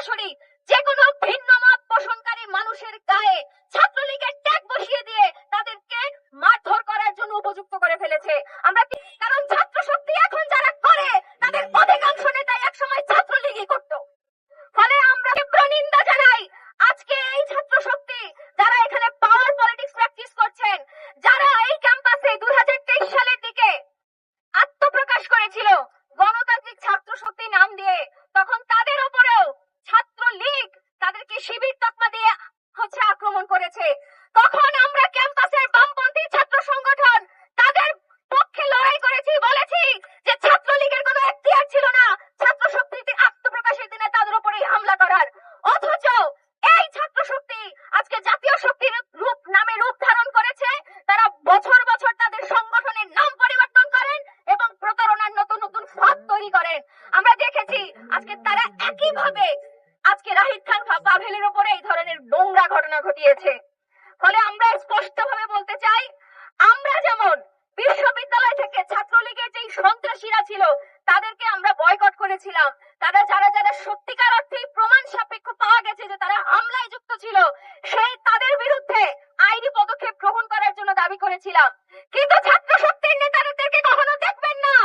সরাসরি যে কোনো ভিন্ন মত পোষণকারী মানুষের গায়ে ছাত্রলীগের ট্যাগ বসিয়ে দিয়ে তাদেরকে মারধর করার জন্য উপযুক্ত করে ফেলেছে। আমরা কারণ ছাত্র শক্তি এখন যারা করে তাদের অধিকাংশ নেতাই একসময় ছাত্রলীগই করত। ফলে আমরা তীব্র নিন্দা জানাই আজকে এই ছাত্র শক্তি যারা এখানে পাওয়ার পলিটিক্স প্র্যাকটিস করছেন, যারা এই ক্যাম্পাসে 2023 সালের দিকে আত্মপ্রকাশ করেছিল গণতান্ত্রিক ছাত্র শক্তি নাম দিয়ে, তখন তাদের উপরেও ছাত্রলীগ তাদেরকে শিবির তকমা দিয়ে আক্রমণ করেছে। তখন আমরা ক্যাম্পাসের বামপন্থী ছাত্র সংগঠন তাদের পক্ষে লড়াই করেছি, বলেছি যে ছাত্রলীগের কোনো এখতিয়ার ছিল না ছাত্র শক্তিতে আত্মপ্রকাশের দিনে তাদের উপরেই হামলা করার। অথচ এই ছাত্র শক্তি আজকে জাতীয় শক্তির রূপ ধারণ করেছে। তারা বছর বছর তাদের সংগঠনের নাম পরিবর্তন করেন এবং প্রতারণার নতুন নতুন ফাঁদ তৈরি করেন। আমরা দেখেছি আজকে তারা একইভাবে আজকে রাহিদ খান পাভেলের উপরে এই ধরনের নোংরা ঘটনা ঘটিয়েছে। ফলে আমরা স্পষ্টভাবে বলতে চাই, আমরা যেমন বিশ্ববিদ্যালয় থেকে ছাত্রলীগের যে সন্ত্রাসীরা ছিল তাদেরকে আমরা বয়কট করেছিলাম, তারা যারা যারা সত্যিকার অর্থে প্রমাণ সাপেক্ষ পাওয়া গেছে যে তারা হামলায় যুক্ত ছিল সেই তাদের বিরুদ্ধে আইনি পদক্ষেপ গ্রহণ করার জন্য দাবি করেছিলাম। কিন্তু ছাত্র শক্তির নেতাদেরকে কখনো দেখবেন না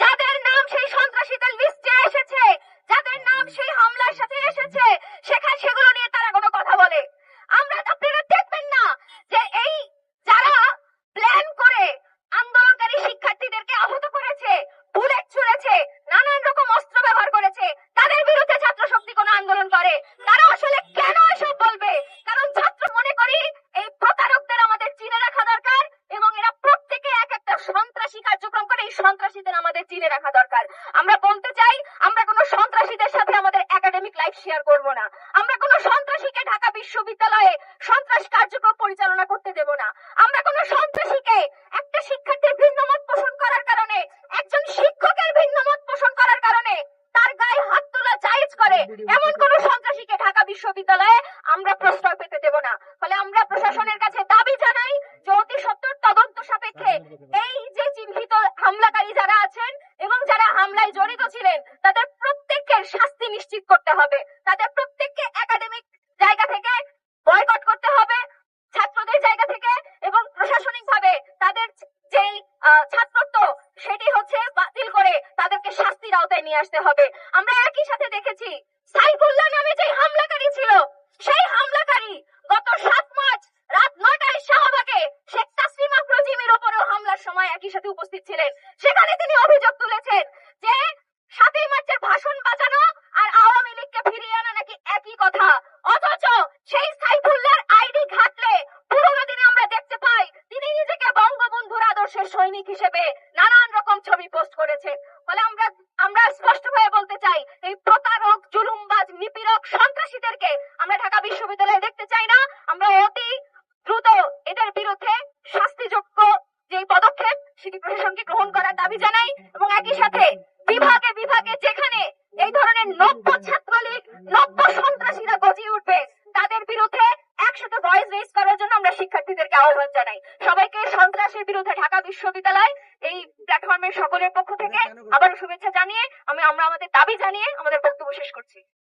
যাদের নাম সেই সন্ত্রাসীদের লিস্টে এসেছে, যাদের নাম সেই হামলার সাথে এসেছে, সেগুলো নিয়ে তারা কোনো কথা বলে। আপনারা দেখবেন না যে এই যারা প্ল্যান করে আন্দোলনকারী শিক্ষার্থীদেরকে আহত করেছে, বুলেট ছুঁড়েছে, নানান রকম অস্ত্র ব্যবহার করেছে, তাদের বিরুদ্ধে ছাত্র শক্তি কোনো আন্দোলন করে। তারা আসলে কেন এসব বলবে? কারণ ছাত্র মনে করি এই প্রতারকদের আমাদের চিনে রাখা দরকার এবং এরা প্রত্যেকে এক একটা সন্ত্রাসী কার্যক্রম করে, এই সন্ত্রাসীদের আমাদের চিনে রাখা দরকার। আমরা বলতে চাই, আমরা কোনো সন্ত্রাসীদের সাথে আমাদের একাডেমিক লাইফ শেয়ার করব না। আমরা কোনো সন্ত্রাসীকে ঢাকা বিশ্ববিদ্যালয়ে সন্ত্রাস কার্যক্রম পরিচালনা করতে দেব না। আমরা কোনো সন্ত্রাসীকে একটা শিক্ষার্থীর ভিন্ন মত পোষণ করার কারণে, একজন শিক্ষকের ভিন্ন মত পোষণ করার কারণে তার গায়ে হাত তোলা জায়েজ করে এমন কোন সন্ত্রাসীকে ঢাকা বিশ্ববিদ্যালয়ে আমরা প্রশ্রয় পেতে দেব না। ফলে আমরা প্রশাসনের কাছে দাবি জানাই যে অতি সত্বর তদন্ত সাপেক্ষে এই যে চিহ্নিত হামলাকারী যারা আছেন এবং যারা হামলায় জড়িত ছিলেন তাদের প্রত্যেকের শাস্তি নিশ্চিত করতে হবে। তাদের প্রত্যেককে একাডেমিক জায়গা থেকে বয়কট করতে হবে, ছাত্রদের জায়গা থেকে, এবং প্রশাসনিক ভাবে তাদের যেই ছাত্রত্ব সেটি বাতিল করে তাদেরকে শাস্তির আওতায় নিয়ে আসতে হবে। আমরা একই সাথে দেখেছি সাইফুল্লাহ নামে যে হামলাকারী ছিল, সেই হামলাকারী গত 7 মার্চ রাত 9টায় শাহবাগে শেখ তাসলিমা প্রজিমের উপরেও হামলার সময় একই সাথে উপস্থিত ছিলেন। সেখানে তিনি অভিযোগ তুলেছেন যে 7ই মার্চের ভাষণ বাজানো আর আওয়ামী লীগকে ফিরিয়ে আনা নাকি একই কথা। অথচ সেই সাইফুল্লাহর আইডি ঘাটলে পুরোনো দিনে আমরা দেখতে পাই তিনি নিজেকে বঙ্গবন্ধুর আদর্শের সৈনিক হিসেবে নানান রকম ছবি পোস্ট করেছে। ফলে আমরা স্পষ্টভাবে বলতে চাই, এই প্রতারক, জুলুমবাজ, নিপীড়ক সন্ত্রাসীদেরকে আমরা ঢাকা বিশ্ববিদ্যালয়ে দেখতে চাই না। আমরা অতি দ্রুত এদের বিরুদ্ধে শাস্তিযোগ্য যে পদক্ষেপ সেটি প্রশাসনকে গ্রহণ করার দাবি জানাই এবং একই সাথে বিভাগে বিভাগে যেখানে এই ধরনের নব্য ছাত্রলীগ, নব্য সন্ত্রাসীরা গজিয়ে উঠবে তাদের বিরুদ্ধে একসাথে ভয়েস রেজ করার জন্য আমরা শিক্ষার্থীদেরকে আহ্বান জানাই। সবাইকে সন্ত্রাসের বিরুদ্ধে ঢাকা বিশ্ববিদ্যালয় এই প্ল্যাটফর্মের সকলের পক্ষ থেকে আবারও শুভেচ্ছা জানিয়ে আমরা আমাদের দাবি জানিয়ে আমাদের বক্তব্য শেষ করছি।